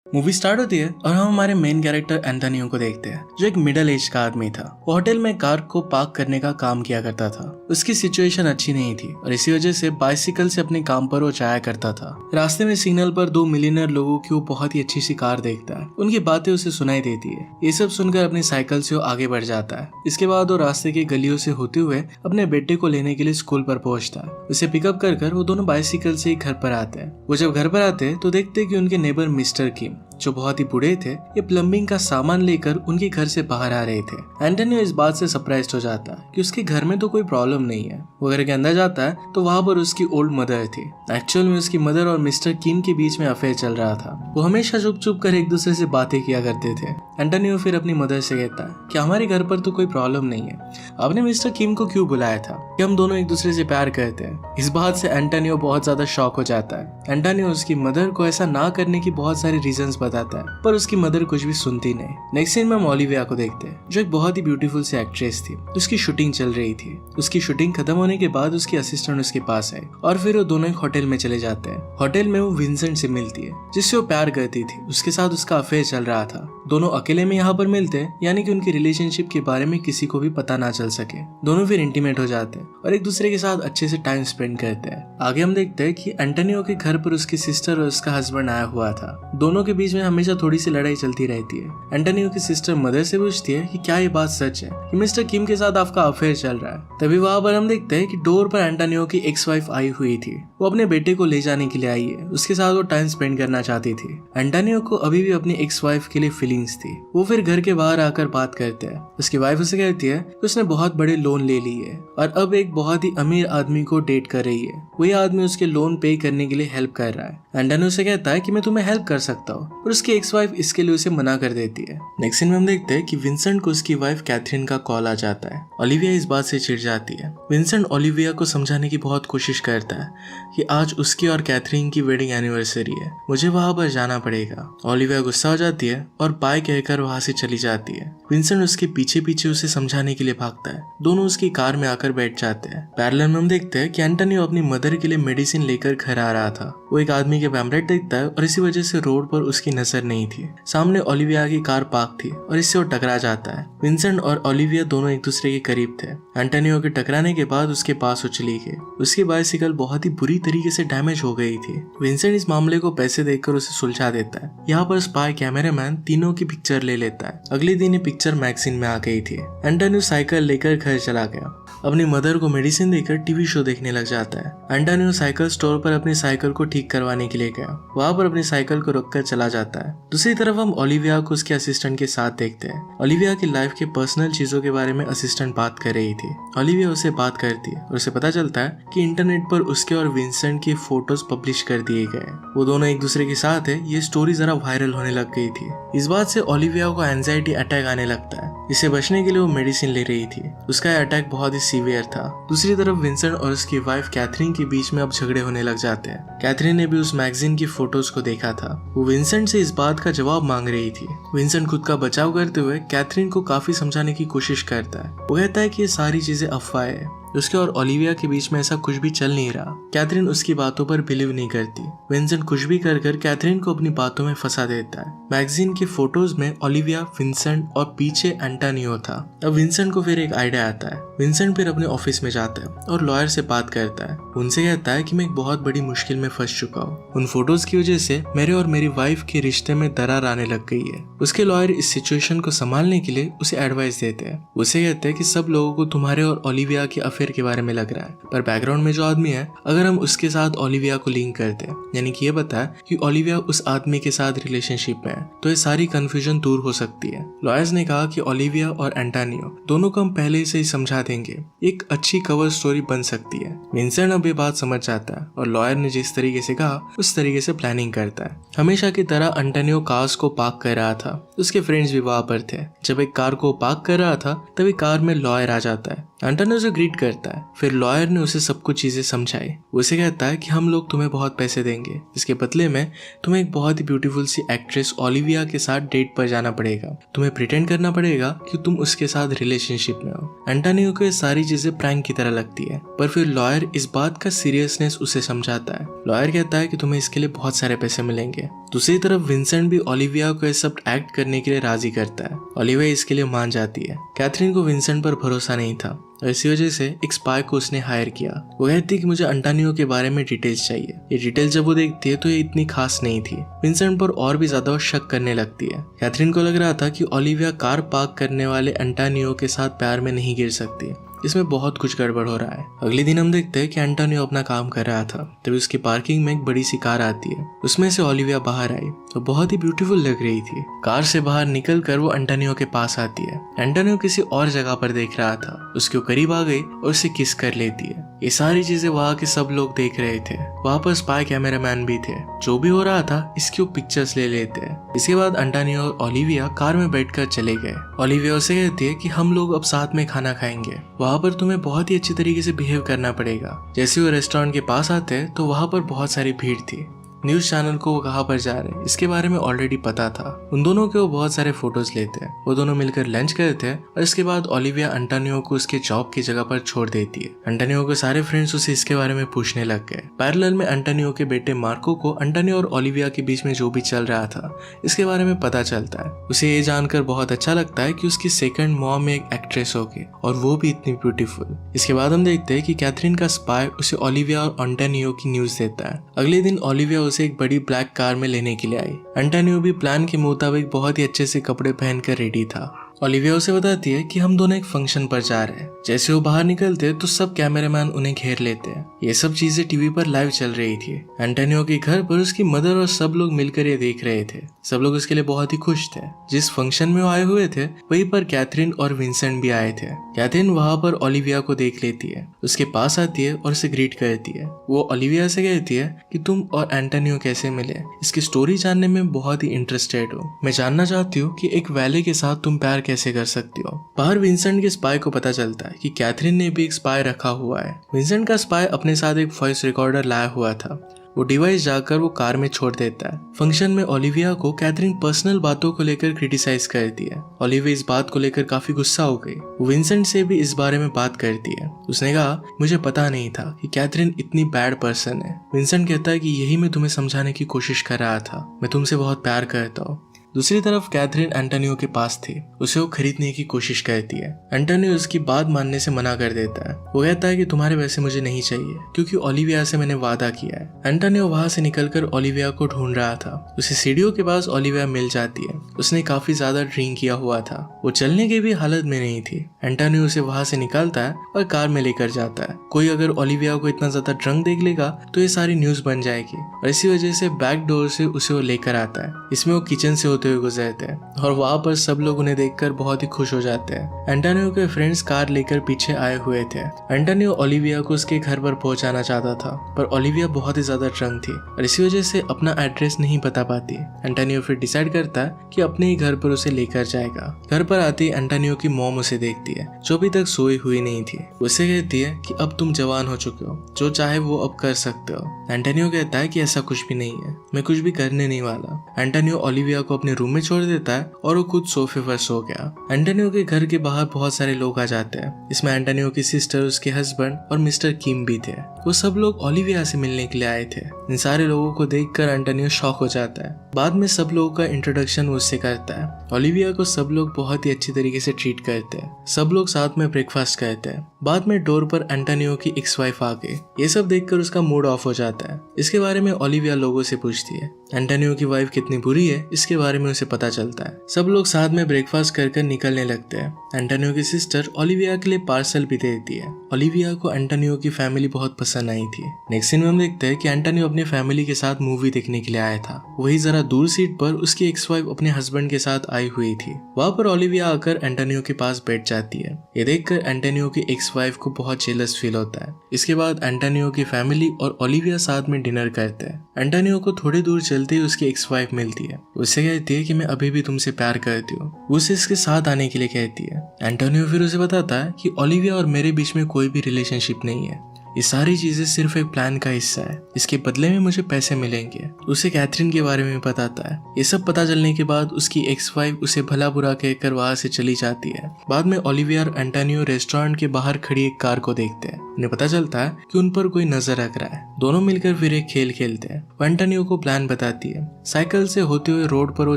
Movie start होती है और हम हमारे मेन कैरेक्टर एंटोनियो को देखते हैं, जो एक मिडिल एज का आदमी था। वो होटल में कार को पार्क करने का काम किया करता था। उसकी सिचुएशन अच्छी नहीं थी और इसी वजह से बाइसिकल से अपने काम पर वो जाया करता था। रास्ते में सिग्नल पर दो मिलियनर लोगों की वो बहुत ही अच्छी सी कार देखता है। उनकी बातें उसे सुनाई देती है। ये सब सुनकर अपनी साइकिल से वो आगे बढ़ जाता है। इसके बाद वो रास्ते की गलियों से होते हुए अपने बेटे को लेने के लिए स्कूल पर पहुंचता है। उसे पिकअप कर वो दोनों बाइसिकल से ही घर पर आते हैं। वो जब घर पर आते हैं तो देखते हैं कि उनके नेबर मिस्टर किम, जो बहुत ही बूढ़े थे, ये प्लम्बिंग का सामान लेकर उनके घर से बाहर आ रहे थे। एंटोनियो इस बात से सरप्राइज्ड हो जाता है कि उसके घर में तो कोई प्रॉब्लम नहीं है। वो घर के अंदर जाता है तो वहां पर उसकी ओल्ड मदर थी। एक्चुअल में उसकी मदर और मिस्टर किम के बीच में अफेयर चल रहा था। वो हमेशा चुप चुप कर एक दूसरे से बातें किया करते थे। एंटोनियो फिर अपनी मदर से कहता है कि हमारे घर पर तो कोई प्रॉब्लम नहीं है, आपने मिस्टर किम को क्यों बुलाया था, कि हम दोनों एक दूसरे से प्यार करते हैं। इस बात से एंटोनियो बहुत ज्यादा शॉक हो जाता है। एंटोनियो उसकी मदर को ऐसा ना करने की बहुत सारे रीजंस बताता है, पर उसकी मदर कुछ भी सुनती नहीं। नेक्स्ट सीन में हम ओलिविया को देखते हैं, जो एक बहुत ही ब्यूटीफुल सी एक्ट्रेस थी। उसकी शूटिंग चल रही थी। उसकी शूटिंग खत्म होने के बाद उसकी असिस्टेंट उसके पास आई और फिर वो दोनों एक होटल में चले जाते हैं। होटल में वो विंसेंट से मिलती है, जिससे वो प्यार करती थी। उसके साथ उसका अफेयर चल रहा था। दोनों अकेले में यहाँ पर मिलते हैं, यानी कि उनकी रिलेशनशिप के बारे में किसी को भी पता ना चल सके। दोनों फिर इंटीमेट हो जाते हैं और एक दूसरे के साथ अच्छे से टाइम स्पेंड करते हैं। आगे हम देखते हैं कि एंटोनियो के घर पर उसकी सिस्टर और उसका हस्बैंड आया हुआ था। दोनों के बीच में हमेशा थोड़ी सी लड़ाई चलती रहती है। एंटोनियो की सिस्टर मदर से पूछती है कि क्या ये बात सच है कि मिस्टर किम के साथ आपका अफेयर चल रहा है। तभी वहां पर हम देखते हैं कि डोर पर एंटोनियो की एक्स वाइफ आई हुई थी। वो अपने बेटे को ले जाने के लिए आई है। उसके साथ वो टाइम स्पेंड करना चाहती थी। एंटोनियो को अभी भी अपनी एक्स वाइफ के लिए फीलिंग्स थी। वो फिर घर के बाहर आकर बात करते हैं। उसकी वाइफ उसे कहती है कि उसने बहुत बड़े लोन ले लिए है और अब एक बहुत ही अमीर आदमी को डेट कर रही है। वही आदमी उसके लोन पे करने के लिए हेल्प कर रहा है। एंटोनियो उसे कहता है कि मैं तुम्हें हेल्प कर सकता हूँ, और उसकी एक्स वाइफ इसके लिए उसे मना कर देती है। नेक्स्ट सीन में हम देखते हैं कि विंसेंट को उसकी वाइफ कैथरीन का कॉल आ जाता है। ओलिविया इस बात से चिढ़ जाती है। विंसेंट ओलिविया को समझाने की बहुत कोशिश करता है कि आज उसकी और कैथरीन की वेडिंग एनिवर्सरी है, मुझे वहां पर जाना पड़ेगा। ओलिविया गुस्सा हो जाती है और बाय कहकर वहां से चली जाती है। विंसेंट उसके पीछे पीछे उसे समझाने के लिए भागता है। दोनों उसकी कार में आकर बैठ जाते हैं। पैरेलल में हम देखते हैं कि एंटोनियो अपनी मदर के लिए मेडिसिन लेकर घर आ रहा था। वो एक आदमी के पैम्पलेट देखता है और इसी वजह से रोड पर उसकी नजर नहीं थी। सामने ओलिविया की कार पार्क थी और इससे वो टकरा जाता है। विंसेंट और ओलिविया दोनों एक दूसरे के करीब थे। एंटोनियो के टकराने के बाद उसके पास वो चली गई। उसकी बाइसिकल बहुत ही बुरी तरीके से डैमेज हो गई थी। विंसेंट इस मामले को पैसे देकर उसे सुलझा देता है। यहाँ पर स्पाई कैमरामैन तीनों की पिक्चर ले लेता है। अगले दिन ये पिक्चर मैगजीन में आ गई थी। एंटोनियो साइकिल लेकर घर चला गया। अपनी मदर को मेडिसिन देकर टीवी शो देखने लग जाता है। एंटोनियो साइकिल स्टोर पर अपनी साइकिल को ठीक करवाने के लिए गया। वहां पर अपनी साइकिल को रोककर चला जाता है। दूसरी तरफ हम ओलिविया को उसके असिस्टेंट के साथ देखते हैं। ओलिविया की लाइफ के पर्सनल चीजों के बारे में असिस्टेंट बात कर रही थी। ओलिविया उससे बात करती है और उसे पता चलता है कि इंटरनेट पर उसके और विंसेंट की फोटोज पब्लिश कर दिए गए। वो दोनों एक दूसरे के साथ है। ये स्टोरी जरा वायरल होने लग गई थी। इस बात से ओलिविया को एंजाइटी अटैक आने लगता है। इससे बचने के लिए वो मेडिसिन ले रही थी। उसका अटैक बहुत ही सीवियर था। दूसरी तरफ विंसेंट और उसकी वाइफ कैथरीन के बीच में अब झगड़े होने लग जाते हैं। कैथरीन ने भी उस मैगजीन की फोटोज को देखा था। वो विंसेंट से इस बात का जवाब मांग रही थी। विंसेंट खुद का बचाव करते हुए कैथरीन को काफी समझाने की कोशिश करता है। वो कहता है कि ये सारी चीजें अफवाह है। उसके और ओलिविया के बीच में ऐसा कुछ भी चल नहीं रहा। कैथरीन उसकी बातों पर बिलीव नहीं करती। विंसेंट कुछ भी कर कैथरीन को अपनी बातों में फंसा देता है। मैगजीन की फोटोज में ओलिविया, विंसेंट और पीछे एंटोनियो था। अब विंसेंट को फिर एक आइडिया आता है। विंसेंट फिर अपने ऑफिस में जाता है और लॉयर से बात करता है। उनसे कहता है कि मैं एक बहुत बड़ी मुश्किल में फंस चुका हूँ। उन फोटोज की वजह से मेरे और मेरी वाइफ के रिश्ते में दरार आने लग गई है। उसके लॉयर इस सिचुएशन को संभालने के लिए उसे एडवाइस देते हैं। उसे कहते हैं कि सब लोगों को तुम्हारे और ओलिविया के अफेयर के बारे में लग रहा है, पर बैकग्राउंड में जो आदमी है, अगर हम उसके साथ ओलिविया को लिंक करते हैं, यानी कि ये बताया कि ओलिविया उस आदमी के साथ रिलेशनशिप में है, तो ये सारी कंफ्यूजन दूर हो सकती है। लॉयर्स ने कहा कि ओलिविया और एंटोनियो दोनों को हम पहले से ही समझा देंगे, एक अच्छी कवर स्टोरी बन सकती है। विंसेंट अब ये बात समझ जाता है और लॉयर ने जिस तरीके से कहा उस तरीके से प्लानिंग करता है। हमेशा की तरह एंटोनियो कार्स को पार्क कर रहा था। उसके फ्रेंड्स भी वहां पर थे। जब एक कार को पार्क कर रहा था तभी कार में लॉयर आ जाता है। एंटोनियो उसे ग्रीट करता है। फिर लॉयर ने उसे सब कुछ चीजें समझाई। उसे कहता है कि हम लोग तुम्हें बहुत पैसे देंगे, इसके बदले में तुम्हें एक बहुत ही ब्यूटीफुल सी एक्ट्रेस ओलिविया के साथ डेट पर जाना पड़ेगा। तुम्हें प्रिटेंड करना पड़ेगा कि तुम उसके साथ रिलेशनशिप में हो। एंटोनियो को ये सारी चीजें प्रैंक की तरह लगती है, पर फिर लॉयर इस बात का सीरियसनेस उसे समझाता है। लॉयर कहता है कि तुम्हें इसके लिए बहुत सारे पैसे मिलेंगे। दूसरी तरफ विंसेंट भी ओलिविया को ये सब एक्ट करने के लिए राजी करता है। ओलिविया इसके लिए मान जाती है। कैथरीन को विंसेंट पर भरोसा नहीं था और इसी वजह से एक स्पाई को उसने हायर किया। वो कहती है कि मुझे एंटोनियो के बारे में डिटेल्स चाहिए। ये डिटेल्स जब वो देखती है तो ये इतनी खास नहीं थी। विंसेंट पर और भी ज्यादा शक करने लगती है। कैथरीन को लग रहा था कि ओलिविया कार पार्क करने वाले एंटोनियो के साथ प्यार में नहीं गिर सकती। इसमें बहुत कुछ गड़बड़ हो रहा है। अगले दिन हम देखते हैं कि एंटोनियो अपना काम कर रहा था, तभी उसकी पार्किंग में एक बड़ी सी कार आती है। उसमें से ओलिविया बाहर आई तो बहुत ही ब्यूटीफुल लग रही थी। कार से बाहर निकल कर वो एंटोनियो के पास आती है। एंटोनियो किसी और जगह पर देख रहा था, उसके करीब आ गई और उसे किस कर लेती है। ये सारी चीजें वहाँ के सब लोग देख रहे थे। वहाँ पर स्पाई कैमरामैन भी थे। जो भी हो रहा था इसकी वो पिक्चर्स ले लेते हैं। इसके बाद एंटोनियो और ओलिविया कार में बैठकर चले गए। ओलिविया उसे कहती है कि हम लोग अब साथ में खाना खाएंगे, वहाँ पर तुम्हें बहुत ही अच्छी तरीके से बिहेव करना पड़ेगा। जैसे वो रेस्टोरेंट के पास आते हैं तो वहाँ पर बहुत सारी भीड़ थी। न्यूज चैनल को वो कहाँ पर जा रहे हैं इसके बारे में ऑलरेडी पता था। उन दोनों के वो बहुत सारे फोटोज लेते हैं। वो दोनों मिलकर लंच करते हैं और इसके बाद ओलिविया एंटोनियो को उसके जॉब की जगह पर छोड़ देती है। एंटोनियो के सारे फ्रेंड्स उसे इसके बारे में पूछने लग गए। पैरेलल में एंटोनियो के बेटे मार्को को एंटोनियो और ओलिविया के बीच में जो भी चल रहा था इसके बारे में पता चलता है। उसे ये जानकर बहुत अच्छा लगता है कि उसकी सेकंड मॉम एक एक्ट्रेस होगी और वो भी इतनी ब्यूटीफुल। इसके बाद हम देखते हैं कि कैथरीन का स्पाई उसे ओलिविया और एंटोनियो की न्यूज देता है। अगले दिन ओलिविया उसे एक बड़ी ब्लैक कार में लेने के लिए आई। एंटोनियो भी प्लान के मुताबिक बहुत ही अच्छे से कपड़े पहनकर रेडी था। ओलिविया उसे बताती है कि हम दोनों एक फंक्शन पर जा रहे हैं। जैसे वो बाहर निकलते तो सब कैमरामैन उन्हें घेर लेते हैं। ये सब चीजें टीवी पर लाइव चल रही थी। एंटोनियो के घर पर उसकी मदर और सब लोग मिलकर ये देख रहे थे। सब लोग उसके लिए बहुत ही खुश थे। जिस फंक्शन में वो आए हुए थे वहीं पर कैथरीन और विंसेंट भी आए थे। कैथरीन वहां पर ओलिविया को देख लेती है, उसके पास आती है और उसे ग्रीट करती है। वो ओलिविया से कहती है कि तुम और एंटोनियो कैसे मिले, इसकी स्टोरी जानने में बहुत ही इंटरेस्टेड हूँ। मैं जानना चाहती हूँ कि एक वैले के साथ तुम प्यार कैसे कर सकती हो। बाहर विंसेंट के स्पाई को पता चलता है कि कैथरीन ने भी एक स्पाई रखा हुआ है। विंसेंट का स्पाई अपने साथ एक वॉइस रिकॉर्डर लाया हुआ था। वो डिवाइस जाकर वो कार में छोड़ देता है। फंक्शन में ओलिविया को कैथरीन पर्सनल बातों को लेकर क्रिटिसाइज करती है। ओलिविया इस बात को लेकर काफी गुस्सा हो गई। वो विंसेंट से भी इस बारे में बात करती है। उसने कहा मुझे पता नहीं था कि कैथरीन इतनी बैड पर्सन है। विंसेंट कहता है कि यही मैं तुम्हें समझाने की कोशिश कर रहा था, मैं तुमसे बहुत प्यार करता हूँ। दूसरी तरफ कैथरीन एंटोनियो के पास थी। उसे वो खरीदने की कोशिश करती है। एंटोनियो उसकी बात मानने से मना कर देता है। वो कहता है कि तुम्हारे पैसे मुझे नहीं चाहिए क्योंकि ओलिविया से मैंने वादा किया है। एंटोनियो वहां से निकलकर ओलिविया को ढूंढ रहा था। उसे सीढ़ियों के पास ओलिविया मिल जाती है। उसने काफी ज्यादा ड्रिंक किया हुआ था, वो चलने की भी हालत में नहीं थी। एंटोनियो उसे वहां से निकालता है और कार में लेकर जाता है। कोई अगर ओलिविया को इतना ज्यादा ड्रंक देख लेगा तो ये सारी न्यूज बन जाएगी और इसी वजह से बैक डोर से उसे वो लेकर आता है। इसमें वो किचन से होते हुए गुजरते हैं और वहां पर सब लोग उन्हें देखकर बहुत ही खुश हो जाते हैं। एंटोनियो के फ्रेंड्स कार लेकर पीछे आए हुए थे। एंटोनियो ओलिविया को उसके घर पर पहुंचाना चाहता था, पर ओलिविया बहुत ही ज्यादा ड्रंक थी और इसी वजह से अपना एड्रेस नहीं बता पाती। एंटोनियो फिर डिसाइड करता है कि अपने ही घर पर उसे लेकर जाएगा। घर पर आते ही एंटोनियो की मॉम उसे देखती है, जो अभी तक सोई हुई नहीं थी। उसे कहती है कि अब तुम जवान हो चुके हो, जो चाहे वो अब कर सकते हो। एंटोनियो कहता है कि ऐसा कुछ भी नहीं है, मैं कुछ भी करने नहीं वाला। एंटोनियो ओलिविया को अपने रूम में छोड़ देता है और वो खुद सोफे पर सो गया। एंटोनियो के घर के बाहर बहुत सारे लोग आ जाते हैं। इसमें एंटोनियो की सिस्टर, उसके हस्बैंड और मिस्टर किम भी थे। वो सब लोग ओलिविया से मिलने के लिए आए थे। इन सारे लोगों को देखकर एंटोनियो शॉक हो जाता है। बाद में सब लोगों का इंट्रोडक्शन उससे करता है। ओलिविया को सब लोग बहुत ही अच्छी तरीके से ट्रीट करते हैं। सब लोग साथ में ब्रेकफास्ट करते हैं। बाद में डोर पर एंटोनियो की एक्स वाइफ आ गई। ये सब देखकर उसका मूड ऑफ हो जाता है। इसके बारे में ओलिविया लोगों से पूछती है। एंटोनियो की वाइफ कितनी बुरी है इसके बारे में उसे पता चलता है। सब लोग साथ में ब्रेकफास्ट कर निकलने लगते हैं। एंटोनियो की सिस्टर ओलिविया के लिए पार्सल भी दे देती है। ओलिविया को एंटोनियो की फैमिली बहुत पसंद आई थी। नेक्स्ट सीन में हम देखते हैं कि एंटोनियो अपनी फैमिली के साथ मूवी देखने के लिए आया था। वही जरा दूर सीट पर उसकी एक्स वाइफ अपने हस्बैंड के साथ आई हुई थी। वहां पर ओलिविया आकर एंटोनियो के पास बैठ जाती है। ये देखकर एंटोनियो की एक्स वाइफ को बहुत जेलस फील होता है। इसके बाद एंटोनियो की फैमिली और ओलिविया साथ में डिनर करते हैं। एंटोनियो को थोड़ी दूर चलते ही उसकी एक्स वाइफ मिलती है। उससे कहती कहती है कि मैं अभी भी तुमसे प्यार करती हूँ। वो उसे इसके साथ आने के लिए कहती है। एंटोनियो फिर उसे बताता है कि ओलिविया और मेरे बीच में कोई भी रिलेशनशिप नहीं है, ये सारी चीजें सिर्फ एक प्लान का हिस्सा है, इसके बदले में मुझे पैसे मिलेंगे। उसे कैथरीन के बारे में बताता है। ये सब पता चलने के बाद उसकी एक्स वाइफ उसे भला बुरा कहकर वहां से चली जाती है। बाद में ओलिविया और एंटोनियो रेस्टोरेंट के बाहर खड़ी एक कार को देखते हैं। उन्हें पता चलता है कि उन पर कोई नजर रख रहा है। दोनों मिलकर फिर एक खेल खेलते हैं। वो एंटोनियो को प्लान बताती है। साइकिल से होते हुए रोड पर वो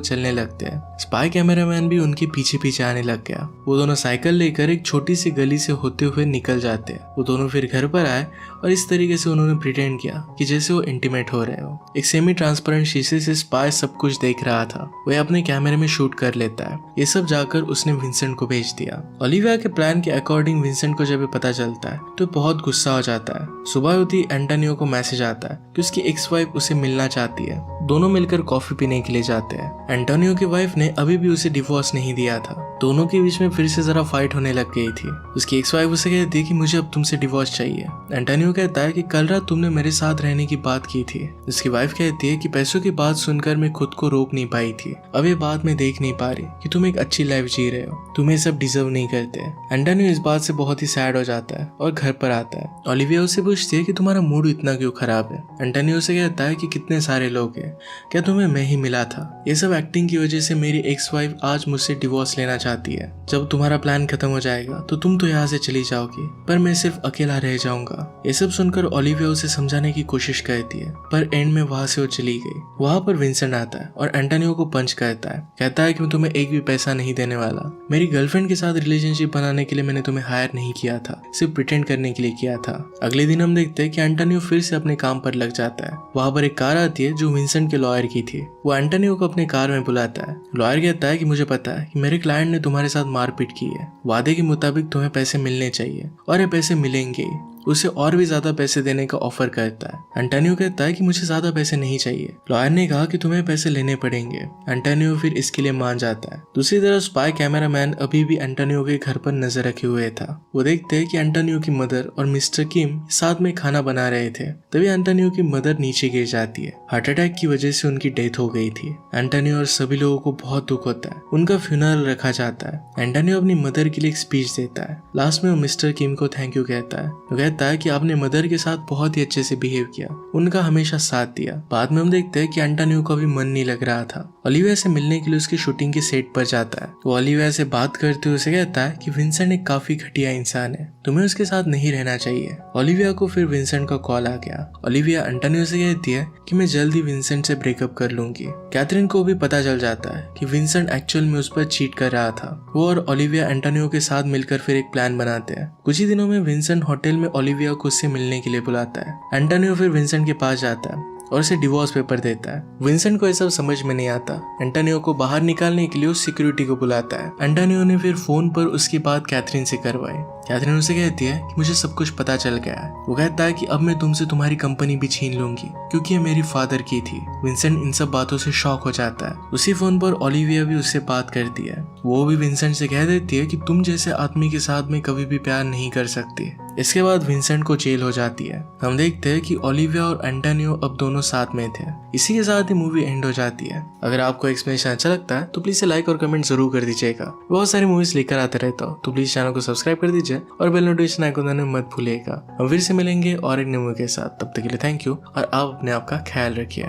चलने लगते हैं। स्पाई कैमरामैन भी उनके पीछे पीछे आने लग गया। वो दोनों साइकिल लेकर एक छोटी सी गली से होते हुए निकल जाते हैं। वो दोनों फिर घर पर आए और इस तरीके से उन्होंने प्रिटेंड किया कि जैसे वो इंटीमेट हो रहे हो। एक सेमी ट्रांसपेरेंट शीशे से स्पाई सब कुछ देख रहा था। वह अपने कैमरे में शूट कर लेता है। ये सब जाकर उसने विंसेंट को भेज दिया। ओलिविया के प्लान के अकॉर्डिंग विंसेंट को जब ये पता चलता है तो बहुत गुस्सा हो जाता है। सुबह होती एंटोनियो को मैसेज आता है कि उसकी एक्स वाइफ उसे मिलना चाहती है। दोनों मिलकर कॉफी पीने के लिए जाते हैं। एंटोनियो की वाइफ ने अभी भी उसे डिवोर्स नहीं दिया था। दोनों के बीच में फिर से जरा फाइट होने लग गई थी। उसकी एक्स वाइफ उसे कहती है कि मुझे अब तुमसे डिवोर्स चाहिए। एंटोनियो कहता है कि कल रात तुमने मेरे साथ रहने की बात की थी। उसकी वाइफ कहती है कि पैसों की बात सुनकर मैं खुद को रोक नहीं पाई थी। अब ये बात मैं देख नहीं पा रही कि तुम एक अच्छी लाइफ जी रहे हो, तुम्हें सब डिजर्व नहीं करते। एंटोनियो इस बात से बहुत ही सैड हो जाता है और घर पर आता है। ओलिविया उससे पूछती है कि तुम्हारा मूड इतना क्यों खराब है। एंटोनियो से कहता है कि कितने सारे लोग हैं, क्या तुम्हें मैं ही मिला था। ये सब एक्टिंग की वजह से मेरी एक्स वाइफ आज मुझसे डिवोर्स लेना चाहती है। जब तुम्हारा प्लान खत्म हो जाएगा तो तुम तो यहाँ से चली जाओगी, पर मैं सिर्फ अकेला रह जाऊंगा। ये सब सुनकर ओलिविया उसे समझाने की कोशिश करती है, पर एंड में वहां से वो चली गई। वहां पर विंसेंट आता है और एंटोनियो को पंच करता है। कहता है कि मैं तुम्हें एक भी पैसा नहीं देने वाला। मेरी गर्लफ्रेंड के साथ रिलेशनशिप बनाने के लिए मैंने तुम्हें हायर नहीं किया था, सिर्फ प्रिटेंड करने के लिए किया था। अगले दिन हम देखते हैं कि एंटोनियो फिर से अपने काम पर लग जाता है। वहां पर एक कार आती है जो विंसेंट के लॉयर की थी। वो एंटोनियो को अपने कार में बुलाता है। लॉयर कहता है कि मुझे पता है कि मेरे क्लाइंट ने तुम्हारे साथ मारपीट की है। वादे के मुताबिक तुम्हें पैसे मिलने चाहिए और ये पैसे मिलेंगे। उसे और भी ज्यादा पैसे देने का ऑफर करता है। एंटोनियो कहता है कि मुझे ज्यादा पैसे नहीं चाहिए। लॉयर ने कहा कि तुम्हें पैसे लेने पड़ेंगे। एंटोनियो फिर इसके लिए मान जाता है। दूसरी तरफ स्पाई कैमरामैन अभी भी एंटोनियो के घर पर नजर रखे हुए था। वो देखते हैं कि एंटोनियो की मदर और मिस्टर किम साथ में खाना बना रहे थे। तभी एंटोनियो की मदर नीचे गिर जाती है। हार्ट अटैक की वजह से उनकी डेथ हो गई थी। एंटोनियो और सभी लोगों को बहुत दुख होता है। उनका फ्यूनरल रखा जाता है। एंटोनियो अपनी मदर के लिए एक स्पीच देता है। लास्ट में वो मिस्टर किम को थैंक यू कहता है। कहता है कि आपने मदर के साथ बहुत ही अच्छे से बिहेव किया, उनका हमेशा साथ दिया। बाद में हम देखते हैं कि एंटोनियो को अभी मन नहीं लग रहा था। ओलिविया से मिलने के लिए उसकी शूटिंग के सेट पर जाता है। वो ओलिविया से बात करते हुए उसे कहता है कि विंसेंट एक काफी घटिया इंसान है, तुम्हें उसके साथ नहीं रहना चाहिए। ओलिविया को फिर विंसेंट का कॉल आ गया। ओलिविया एंटोनियो से कहती है कि मैं जल्दी विंसेंट से ब्रेकअप कर लूंगी। कैथरीन को भी पता चल जाता है कि विंसेंट एक्चुअल में उस पर चीट कर रहा था। वो और ओलिविया एंटोनियो के साथ मिलकर फिर एक प्लान बनाते हैं। कुछ ही दिनों में विंसेंट होटल में ओलिविया को उससे मिलने के लिए बुलाता है। एंटोनियो फिर विंसेंट के पास जाता है और उसे डिवोर्स पेपर देता है। विंसेंट को ये सब समझ में नहीं आता। एंटोनियो को बाहर निकालने के लिए उस सिक्योरिटी को बुलाता है। एंटोनियो ने फिर फोन पर उसकी बात कैथरीन से करवाई। कैथरीन उसे कहती है कि मुझे सब कुछ पता चल गया है। वो कहता है कि अब मैं तुमसे तुम्हारी कंपनी भी छीन लूंगी क्योंकि ये मेरी फादर की थी। विंसेंट इन सब बातों से शॉक हो जाता है। उसी फोन पर ओलिविया भी उससे बात करती है। वो भी विंसेंट से कह देती है कि तुम जैसे आदमी के साथ में कभी भी प्यार नहीं कर सकती। इसके बाद विंसेंट को जेल हो जाती है। हम देखते हैं कि ओलिविया और एंटोनियो अब दोनों साथ में थे। इसी के साथ ही मूवी एंड हो जाती है। अगर आपको एक्सप्लेनेशन अच्छा लगता है तो प्लीज से लाइक और कमेंट जरूर कर दीजिएगा। बहुत सारी मूवीज लेकर आते रहता हूँ, तो प्लीज चैनल को सब्सक्राइब कर दीजिए और बेल नोटिफिकेशन आइकन दबाना मत भूलिएगा। हम फिर से मिलेंगे और एक नई मूवी के साथ। तब तक के लिए थैंक यू और आप अपने आप का ख्याल रखिए।